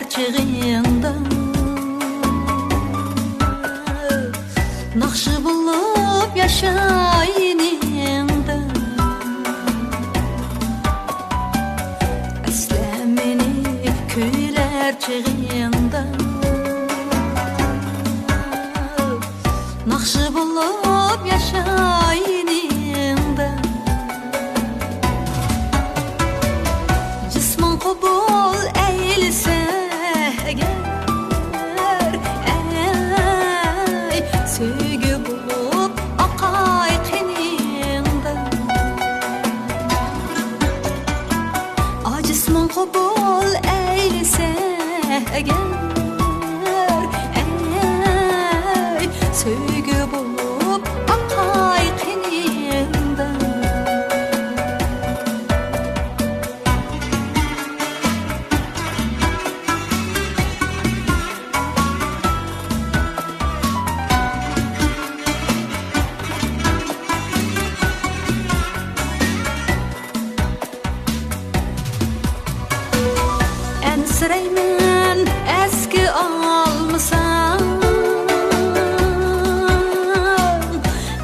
çığında Nakşı bulup yaşayınında Eslemenip köyler çığında Nakşı bulup yaşayınında Cisman kabul eylese eğer ey Söygü bulup akay qeninde Cisman kabul eylese eğer ey Söygü bulup akay qeninde Ensireymen eski almısan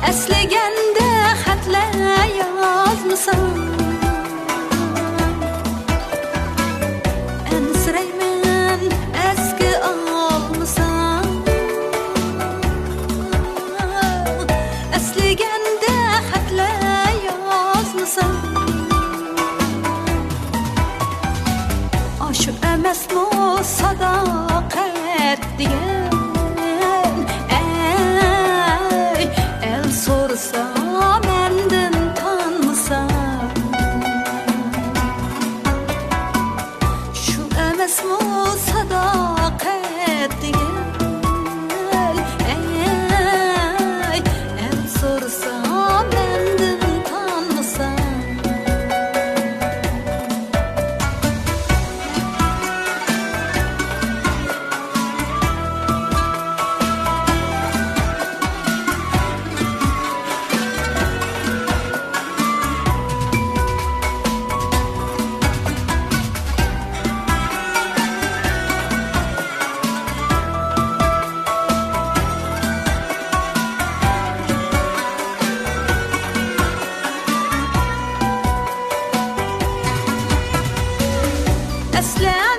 Eslegende xatlar yazmısan Ensireymen eski almısan Eslegende xatlar yazmısan Şu emesmo sadakat diyen Ey el sorsa menden tanısa Şu emesmo sadakat diyen Ey el sorsa menden tanısa Asla